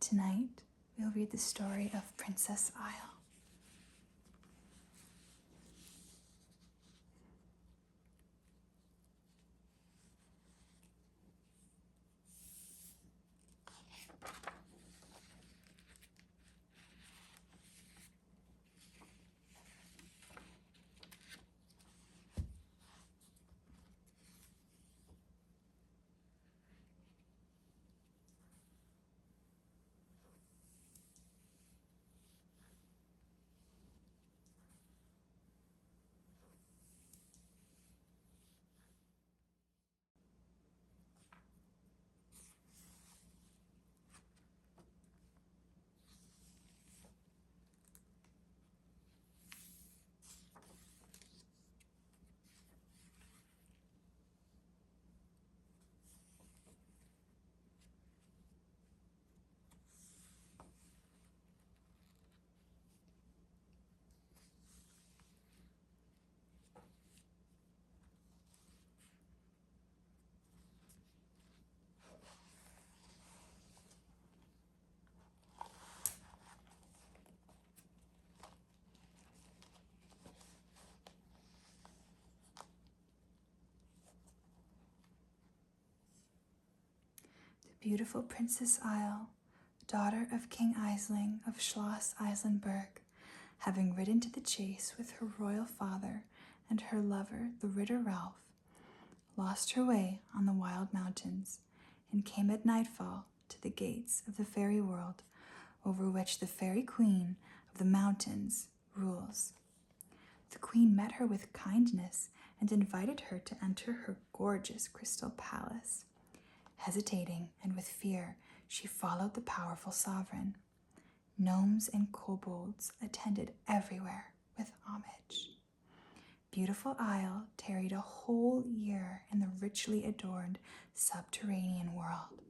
Tonight, we'll read the story of Princess Isle. The beautiful Princess Isle, daughter of King Aisling of Schloss Eisenberg, having ridden to the chase with her royal father and her lover, the Ritter Ralph, lost her way on the wild mountains and came at nightfall to the gates of the fairy world, over which the fairy queen of the mountains rules. The queen met her with kindness and invited her to enter her gorgeous crystal palace. Hesitating and with fear, she followed the powerful sovereign. Gnomes and kobolds attended everywhere with homage. Beautiful Isle tarried a whole year in the richly adorned subterranean world,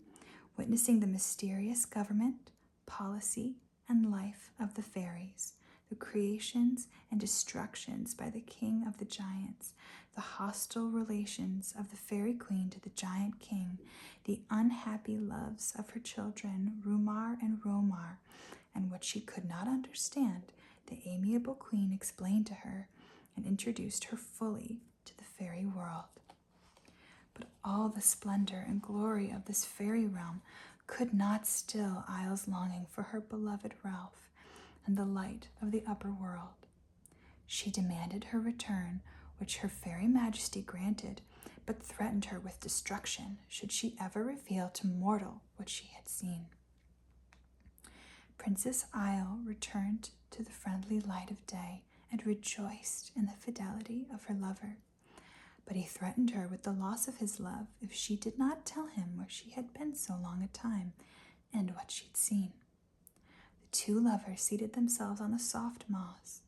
witnessing the mysterious government, policy, and life of the fairies, the creations and destructions by the king of the giants, the hostile relations of the fairy queen to the giant king, the unhappy loves of her children, Rumar and Romar, and what she could not understand, the amiable queen explained to her and introduced her fully to the fairy world. But all the splendor and glory of this fairy realm could not still Isle's longing for her beloved Ralph and the light of the upper world. She demanded her return, which her fairy majesty granted, but threatened her with destruction should she ever reveal to mortal what she had seen. Princess Isle returned to the friendly light of day and rejoiced in the fidelity of her lover. But he threatened her with the loss of his love if she did not tell him where she had been so long a time and what she'd seen. The two lovers seated themselves on the soft moss.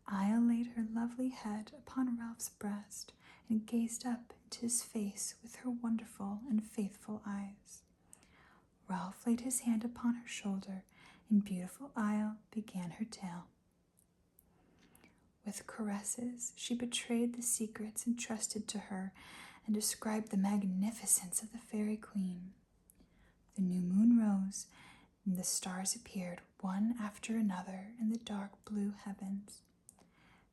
Isle laid her lovely head upon Ralph's breast and gazed up into his face with her wonderful and faithful eyes. Ralph laid his hand upon her shoulder, and beautiful Isle began her tale. With caresses, she betrayed the secrets entrusted to her and described the magnificence of the fairy queen. The new moon rose, and the stars appeared one after another in the dark blue heavens.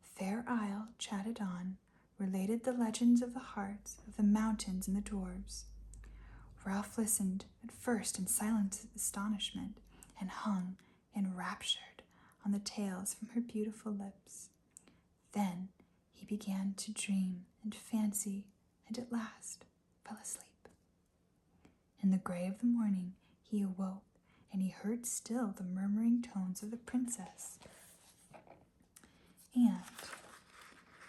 Fair Isle chatted on, related the legends of the hearts of the mountains and the dwarves. Ralph listened at first in silent astonishment and hung enraptured on the tales from her beautiful lips. Then he began to dream and fancy, and at last fell asleep. In the gray of the morning he awoke, and he heard still the murmuring tones of the princess. And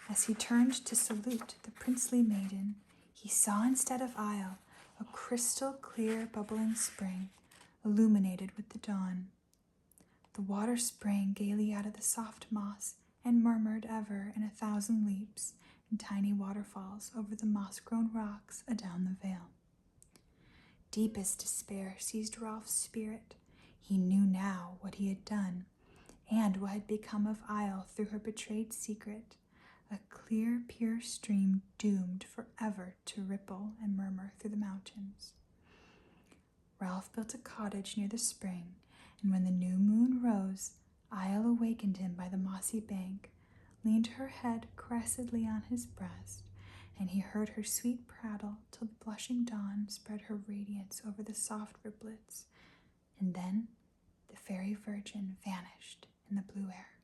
as he turned to salute the princely maiden, he saw instead of Isle a crystal clear bubbling spring, illuminated with the dawn. The water sprang gaily out of the soft moss and murmured ever in 1,000 leaps in tiny waterfalls over the moss-grown rocks adown the vale. Deepest despair seized Ralph's spirit. He knew now what he had done, and what had become of Isle through her betrayed secret, a clear, pure stream doomed forever to ripple and murmur through the mountains. Ralph built a cottage near the spring And when the new moon rose, Isle awakened him by the mossy bank, leaned her head caressedly on his breast, and he heard her sweet prattle till the blushing dawn spread her radiance over the soft riblets, and then the fairy virgin vanished in the blue air.